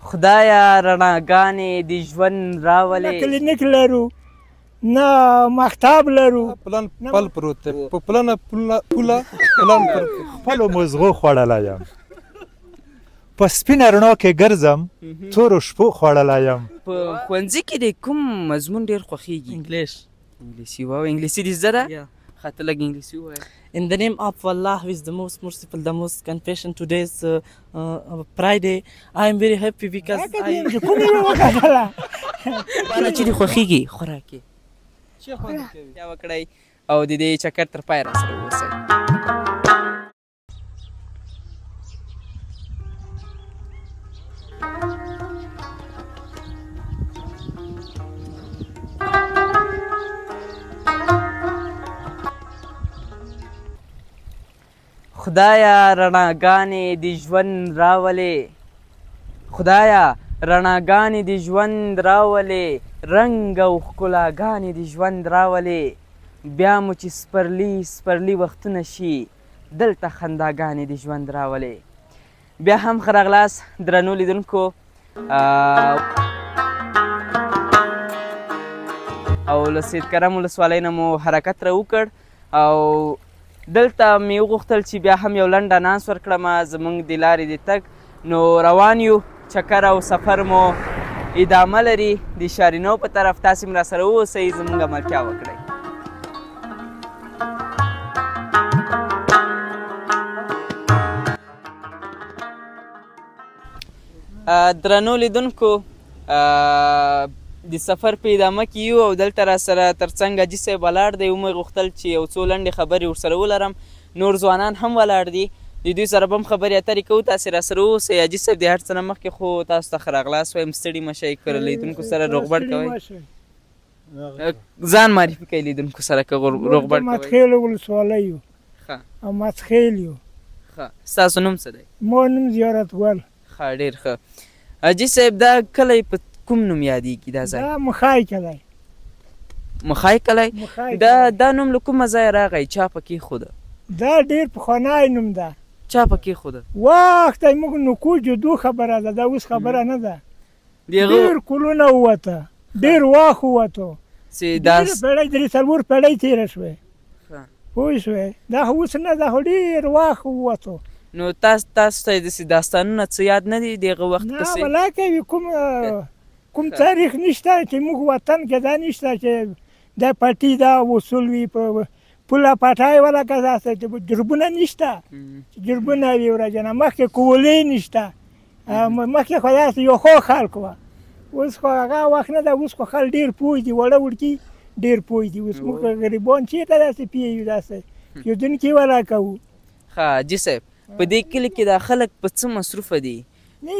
خدایه رڼاګانې د ژوند راولې. نه کلینیک لرو نه مکتب لرو. پلان پل پروت دی په پلانه پوله پلان پر خپلو مزغو خوړلی یم په سپینه رڼا کې ګرځم تورو شپو خوړلی یم. په ښوونځي کې د کوم مضمون ډېر خوښېږي؟ انګلیسي. واو انګلیسي دې زده ده؟ ښه ته لږ انګلیسي ووایه. In the name of Allah, who is the most merciful, the most compassionate, today's Friday, I am very happy because بالا چې دې خوښېږي خوراک یې بیا وکړئ او د دې چکر تر پایه راسره واوسئ. خدایه رڼاګانې د ژوند راولې. خدایه رڼاګانې د ژوند راولې. رنګ او ښکلاګانې د ژوند راولې. بیا مو چې سپرلي وختونه شي دلته خنداګانې د ژوند راولې. بیا هم ښه راغلاست درنو لیدونکو او له سید کرم ولسوالۍ نه مو حرکت راوکړ او دلته مې وغوښتل چې بیا هم یو لنډ انانس ورکړم زموږ د لارې د تګ. نو روان یو چکر او سفر مو ادامه لري د شارینو په طرف. تاسې هم راسره واوسئ زموږ ملتیا وکړئ. درنو لیدونکو د سفر په ادامه کې یو او دلته راسره ترڅنګ حاجي صاحب ولاړ دی. ومې غوښتل چې یو څو لنډې خبرې ورسره ولرم. نور ځوانان هم ولاړ دي د دوی سره به هم خبرې اترې کوو. تاسې راسره واوسئ. حاجي صاحب د هر څه نه مخکې خو تاسو ته ښه راغلاست وایم. ستړي مه شئ که لیدونکو سره روغبړ کوئ ځان معرفي کوئ لیدونکو سره که روغبړ کوئ. ماسخیل ولسوالۍ یو او ماسخیل یو. ښه ستاسو نوم څه دی؟ ما نوم زیارت ګل. ښه ډېر ښه. حاجي صاحب دا کلی په کوم نوم یادېږي دا ځای؟ دا مخای کلی. مخای کلی؟ دا نوم له کومه ځایه راغی؟ چا په کېښوده؟ دا ډېر پخوانی نوم ده. چا په کېښوده؟ وخت موږ نکو جدو خبره ده دا اوس خبره نه ده. ډېر کلونه ووته ډېر وخت ووتو. پېړۍ درې څلور پېړۍ تېره شوې پوه شوې. دا خو اوس نه ده خو ډېر وخت ووتو. نو تاسو ته داسې داستانونه څه یاد نه دي د هغه وخت کسې؟ نه ولا کوي کوم تاریخ نشته چې موږ وطن کې دا نشته چې دا پټي دا وصول وي په پوله پټای ولا که داسې چې جربونه نشته چې جربونه وي ورځنه. مخکې کولې نشته مخکې خو داسې یو ښه خلک وه. اوس خو هغه وخت نه ده. اوس خو خلک ډېر پوه دي وړه وړکي ډېر پوه دي. اوس موږ غریبان چېرته داسې پوهېږو داسې کېدونکي ولا کوو. ښه حاجي صاحب په دې کلي کې دا خلک په څه مصروفه دي؟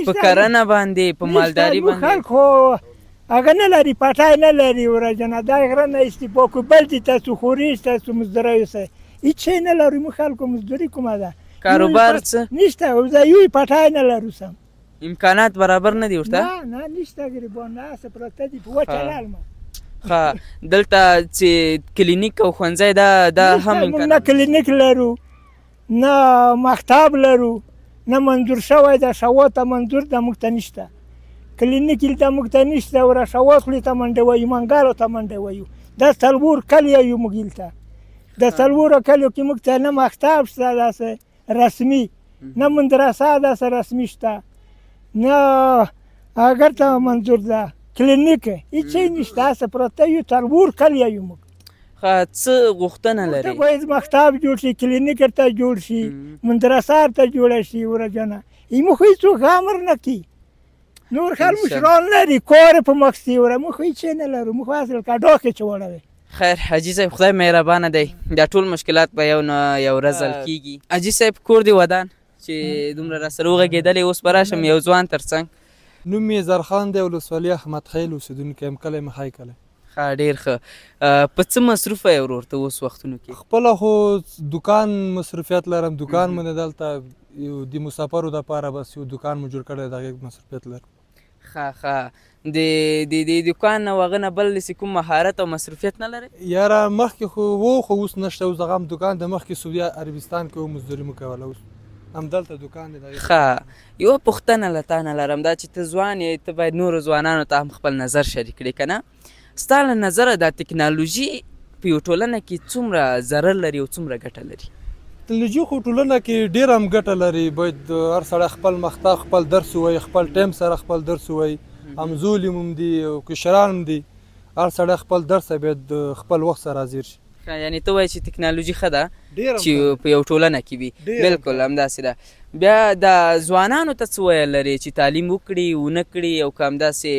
په کرنه باندې په مالداري باندې؟ خلک خو هغه نه لري پټای نه لري ورځنه. دا غره نه استفا کو بل دي تاسو خوري تاسو مزدوري اوسئ. هېڅ شی نه لرو موږ خلکو. مزدوري کومه ده؟ کاروبار څه نشته. دا یو پټای نه لرو. سم امکانات برابر نه دي ورته؟ نه نشته. ګریبان هسې پراته دي په وچه لالمه. ښه دلته چې کلینیک او ښوونځی دا هم امکانات نه کلینیک لرو نه مکتب لرو نه منظور شوی ده. شوات ته منظور ده موږ ته نشته. کلینیک هلته موږ ته نشته. ور شوات خولې ته منډې وایو منګالو ته منډې وایو. دا څلور کلي یو موږ هلته. د څلورو کلیو کې موږ ته نه مکتب شته داسې رسمي نه مدرسه داسې رسمي شته نه اگر ته منظور ده کلینیک هېڅ شی نشته. هسې پراته یو څلور کلي یو موږ. څه غوښتنه لري؟ باید مکتب جوړ شي کلینیک ورته جوړ شي مدرسه ورته جوړه شي ورځنه. موږ خو هېڅوک امر نه کوي. نور خلک مشران لري کار په مکسي وره. موږ خو هېڅ شی نه لرو. موږ خو اصل کډا کې چوړوي. خیر حاجي صاحب خدای مهربانه دی. دا ټول مشکلات به یو نه یو ورځ حل کېږي. حاجي صاحب کور دې ودان چې دومره راسره وغږېدلې. اوس به راشم یو ځوان تر څنګ. نوم یې زرخان دی ولسوالي احمد خیل اوسېدونکی یم. کلی مخای کلی. ښه ډېر ښه. په څه مصروفه یې ورور ته اوس وختونو کې؟ خپله خو دکان مصروفیت لرم. دکان مې دلته د مسافرو دپاره بس یو دکان مو جوړ کړی د هغې مصروفیت لرم. ښه د دکان نه هغه نه بل داسې کوم مهارت او مصروفیت نه لرئ؟ یاره مخکې خو و خو اوس نشته. اوس دغه هم دکان د مخکې سعودي عربستان کې و مزدوري مو کوله. اوس همدلته دکان دی د هغې. ښه یوه پوښتنه له تا نه لرم دا چې ته ځوان یې ته باید نورو ځوانانو ته هم خپل نظر شریک کړې که نه ستا له نظره دا تکنالوژي په یو ټولنه کې څومره ضرر لري او څومره ګټه لري؟ تکنالوژي خو ټولنه کې ډېره هم ګټه لري. باید هر سړی خپل مخته خپل درس ووایي، خپل ټایم سره خپل درس ووایي. همزولي هم دي او کشران هم دي، هر سړی خپل درس باید خپل وخت سره حاضر شي. یعنی ته وایې چې تکنالوژي ښه ده ډېره چې په یو ټولنه کې وي. بلکل همداسې ده. بیا د ځوانانو ته څه ویل لري چې تعلیم وکړي ونه کړي او که همداسې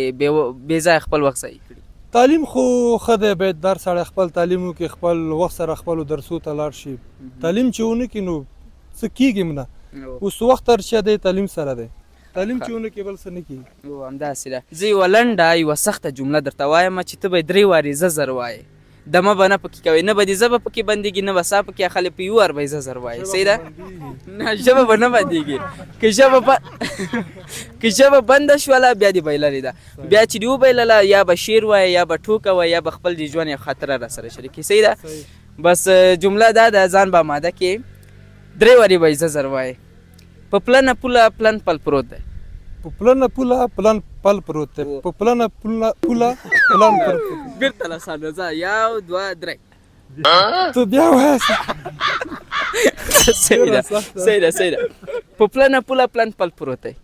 بې ځایه خپل وخت ضایع کړي؟ تعلیم خو ښه دی، باید هر سړی خپل تعلیم وکړي، خپل وخت سره خپلو درسو ته لاړ شي. تعلیم چې ونه کړي نو څه کېږي هم نه. اوس وخت هر چا دی تعلیم سره دی، تعلیم چې ونه کړي بل څه نه کېږي. همداسې ده. زه یوه لنډه یوه سخته جمله درته وایم چې ته به یې 3 وارې زه زر وایې. دمه به نه پکې کوې، نه به دې ژبه پکې بندېږي نه به سا پکې اخلې، په یو وار به یې زه زر وایې. صحیح ده؟ نه ژبه به نه بندېږي. که ژبه بنده شوله بیا دې بایللې ده. بیا چې دې وبایلله یا به شعر وایې یا به ټوکه وایې یا به خپل د ژوند یو خاطره را سره شریکې. صحیح ده؟ بس جمله دا ده ځان به آماده کې 3 وارې به یې زه زر وایې. په پلنه پوله پلن پل پروت دی. په پلنه پوله پلن پل پروت دی. په پلنه پوله پلن پل بېرته له سره ځه 1 2 3 ته بیا وایه. صحیح ده صحیح ده صحیح ده. په پلنه پوله پلن پل پروت دی.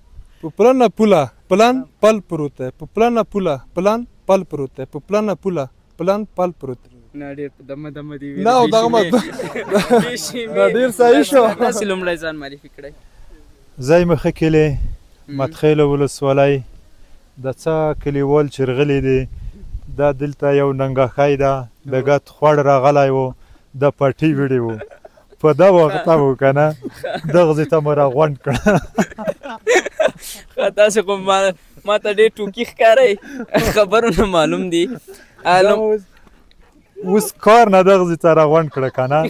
په پلنه پوله پلن پل پروت دی. په پلنه پوله پلن پل پروت دی. په پلنه پوله پلن پل پروت دی. نه ډېر په دمه دمه دي نه او دغه نه ډېر صحیح شو. تاسې لومړی ځان معرفي کړئ. ځای مخه کلی مدخیله ولسوالۍ د څه کلیوال چې راغلي دي دا دلته یو ننګاښی ده د ګت خوړ راغلی و د پټي وړي وو په دا وخت و که نه دغسې ته مو راغونډ کړه. تاسې خو ما ته ډېر ټوکي ښکارئ خبرونه معلوم دي. اوس کار نه دغسې ته راغونډ کړه که نه.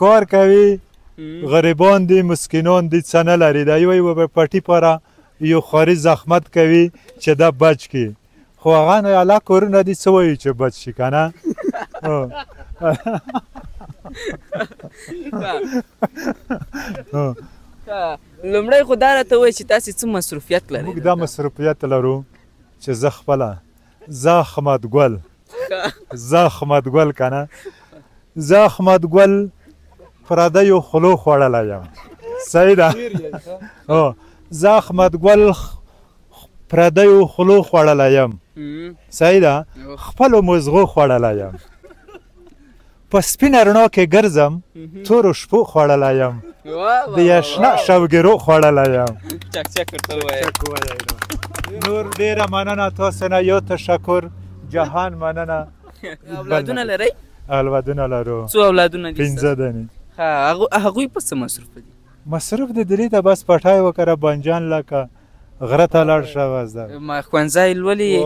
کار کوي غریبان دي مسکینان دي څه نه لري د یوه پټي پاره یو خاري زحمت کوي چې دا بچ کړي خو هغه نو اعلی کارونه دي څه وایي چې بچ شي که نه. لومړی خو دا راته ووایي چې تاسې څه مصروفیت لرئ؟ موږ دا مصروفیت لرو چې زه خپله زه احمد ګل که نه زه احمد ګل پردیو خلو خوړلی یم. صحیح ده؟ زه احمد ګل پردیو خلو خوړلی یم. صحیح ده؟ خپلو مزغو خوړلی یم. په سپینه رڼا کې ګرځم تورو شپو خوړلی یم. د یشنه شوګیرو خوړلی یم. چک ورته ووایه. نور ډېره مننه تاسو نه یو تشکر جهان مننه. اولادونه لرئ؟ اولادونه لرو. څو اولادونه دي؟ 15 دنې. هغوی په څه مصروف دي؟ مصروف دي درې ته بس پټای وکړه بانجان لکه غره ته لاړ شه وزده. ښوونځی لولي یې؟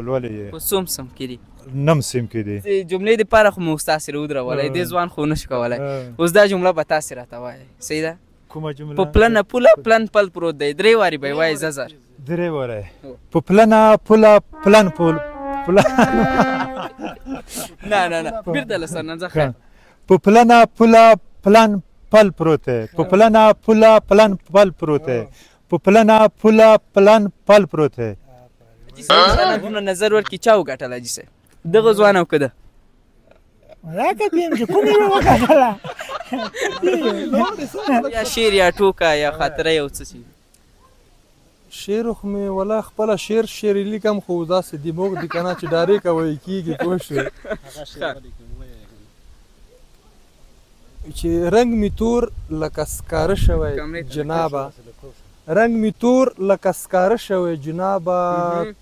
لولي یې. په څوم سم کې دي؟ 9 سیم کې دي. جملې دپاره خو مو ستاسې راودرولی دې ځوان خو نشو کولی. اوس دا جمله به تاسې راته وایئ. صحیح ده؟ کومه جمله؟ په پلنه پوله پلن پل پروت دی. 3 وارې به یې وایئ زه زر. 3 وارې. په پلنه پوله پلن پل نه بېرته له سر نه ځه ښه. په پلنه پوله پلن پل پروت دی. په پلنه پوله پلن پل پروت دی. په پلنه پوله پلن پل پروت دی. جي صاحب دومره نظر ورکړي چا وګټله جي صاحب؟ دغه ځوان او که ده؟ دا کتیم چې کومې مې وګټله یا شعر یا ټوکه یا خاطره یو څه شي؟ شعر خو مې والله خپله شعر لیکم خو داسې دماغ دي که نه چې ډارې کوی کېږي پوه شوې. چې رنګ می تور لکه سکاره شوی جنابه رنګ می تور لکه سکاره شوی جنابه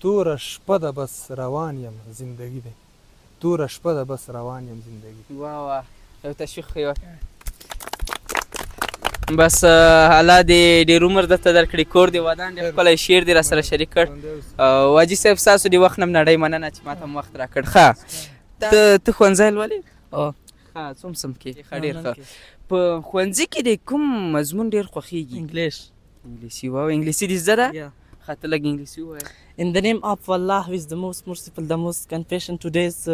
توره شپه ده بس روان یم زندگی دی توره شپه ده بس روان یم زندگی. واه یو تشویق ښه بس الله دې ډېر عمر درته درکړي کور دې ودان ډېر ښکلی شعر دې را سره شریک کړ. واجي صاحب ستاسو د وخت نه هم نړۍ مننه چې ما ته هم وخت راکړ. ښه ته ښوونځی لولې؟ ښه څوم سم کې؟ ښه ډېر ښه. په ښوونځي کې د کوم مضمون ډېر خوښېږي؟ English. انګلیسي. واو انګلیسي دې زده ده؟ ښه ته لږ انګلیسي ووایه. In the name of Allah, who is the most merciful, the most compassionate, today's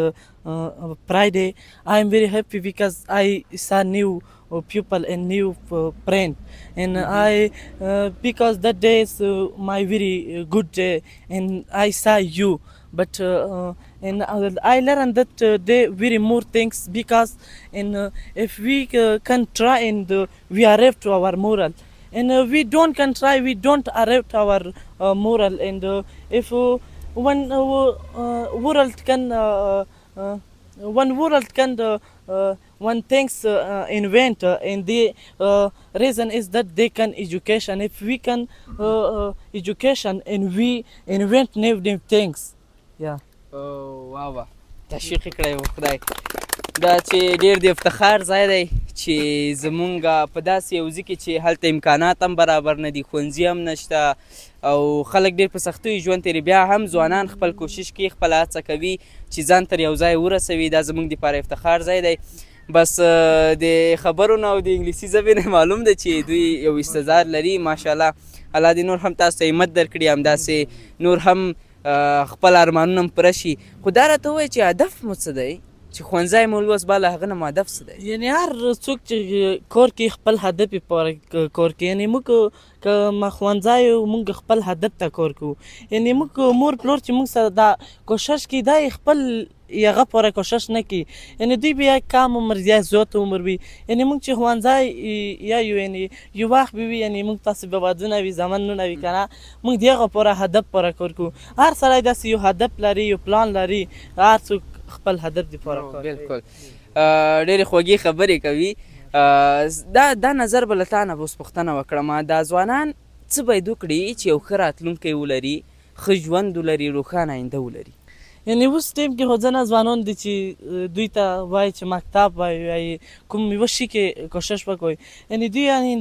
Friday, I am very happy because I saw new people and new friend, and because that day is my very good day, and I saw you. But and I learned that they very more things because if we can try and we arrive to our moral. And we can try, we don't arrive to our moral. And if one world can one things invent, and the reason is that they can education. If we can education and we invent new things. Yeah. واه واه تشویق یې کړی و خدای. دا چې ډېر د افتخار ځای دی چې زمونږ په داسې یو ځای کې چې هلته امکانات هم برابر نه دي، ښوونځي هم نشته او خلک ډېر په سختیو ژوند تېري، بیا هم ځوانان خپل کوشش کوي، خپله هڅه کوي چې ځان تر یو ځای ورسوي. دا زموږ دپاره افتخار ځای دی. بس د خبرو نه او د انګلیسي ژبې نه معلوم ده چې دوی یو استعداد لري. ماشاءالله الله دې نور هم تاسو ته همت درکړي، همداسې نور هم خپل ارمانونه هم پوره شي. خو دا راته ووایه چې هدف مو څه دی چې ښوونځی مو لوست با له هغه نه مو هدف څه دی؟ یعنې هر څوک چې کور کې خپل هدف یې پوره کور کې، یعنې موږ که ښوونځی موږ خپل هدف ته کور کوو. یعنې موږ مور پلور چې موږ سره دا کوشش کوي دا یې خپل هغه پوره کوشش نه کوي، یعنې دوی به یا کم عمر یا زیات عمر وي. یعنې موږ چې ښوونځی یا یو یعنې یو وخت به وي، یعنې موږ تاسې به ودونه وي زامنونه وي که نه، موږ د هغه پوره هدف پوره کور کوو. هر سړی داسې یو هدف لري، یو پلان لري، هر څوک خپل هدف د پوره کور. بلکل ډېرې خوږې خبرې کوي. دا نظر به له تا نه به اوس پوښتنه وکړم، دا ځوانان څه باید وکړي چې یو ښه راتلونکی ولري، ښه ژوند ولري، روښانه آینده ولري؟ یعنې اوس ټیم کې خو ځینې ځوانان دي چې دوی ته وایي چې مکتب وایي کوم یوه شي کې کوشش وکړئ. یعنې دوی یعنې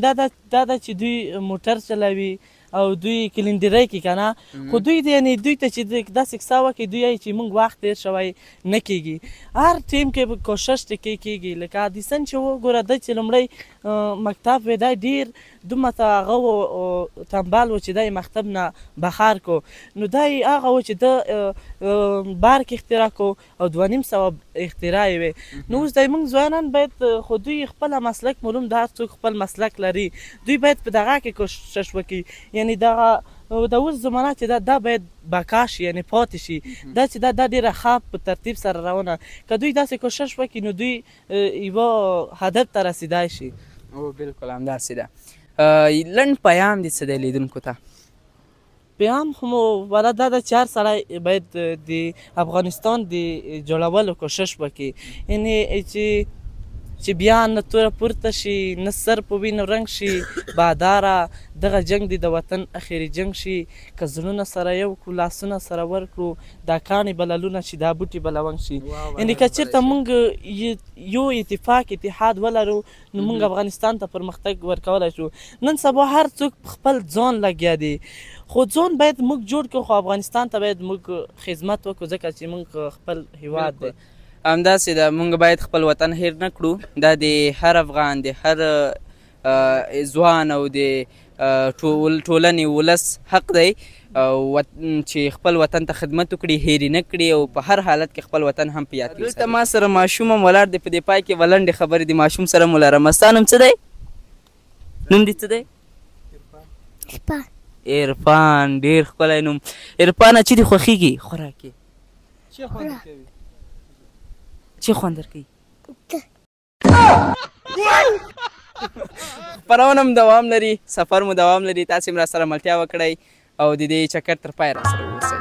دا ده چې دوی موټر چلوي او دوی کلندرۍ کې که نه، خو دوی یعنې دوی ته چې داسې کیسه وکړي دوی وایي چې موږ وخت تېر شوی نه کېږي. هر ټیم کې به کوشش ته کېږي. لکه اډیسن چې وګوره دی چې لومړی مکتب وی دی ډېر دومره ته هغه و تنبل و چې دی مکتب نه بهر کو، نو دی هغه و چې ده برق اختراع کو او 2.5 اختراع یې وې. نو اوس دی موږ ځوانان باید خو دوی خپله مسلک معلوم ده، هر څوک خپل مسلک لري، دوی باید په دغه کې کوشش وکړي. یعنې دغه د اوس زمانه چې دا باید بقا شي، یعنې پاتې شي. دا چې دا ډېره ښه په ترتیب سره روانه، که دوی داسې کوشش وکړي نو دوی یوه هدف ته رسیدای شي. او بلکل همداسې ده. لنډ پیام دې څه دی لیدونکو ته؟ پیام خو مو ولا دا ده چې هر سړی باید د افغانستان د جوړولو کوشش وکړي. یعنې چې بیا نه توره پورته شي، نه سر په وینو رنګ شي، باداره دغه جنګ دی د وطن اخري جنګ شي. که زړونه سره یو کړو، لاسونه سره ورکړو، دا کاڼي به للونه شي، دا بوټي به لونګ شي. یعنې که چېرته موږ یو اتحاد ولرو نو موږ افغانستان ته پرمختګ ورکولی شو. نن سبا هر څوک خپل ځان لګیا دی، خو ځان باید موږ جوړ کړو، خو افغانستان ته باید موږ خدمت وکړو ځکه چې موږ خپل هیواد دی. همداسې ده، موږ باید خپل وطن هیر نه کړو. دا د هر افغان، د هر ځوان او د ټولنې ولس حق دی چې خپل وطن ته خدمت وکړي، هیر یې نه کړي او په هر حالت کې خپل وطن هم په یاد کړي. دلته ما سره ماشوم هم ولاړ دی، په دې پای کې به لنډې خبرې د ماشوم سره مو لرم. ستا نوم څه دی؟ نوم دې څه دی؟ عرفان. ډېر ښکلی نوم. عرفانه چې دې خوښېږي خوراک یې چی خوند درکوي؟ خپرونه هم دوام لري، سفر مو دوام لري. تاسې هم راسره ملتیا وکړئ او د دې چکر تر پایه راسره واوسئ.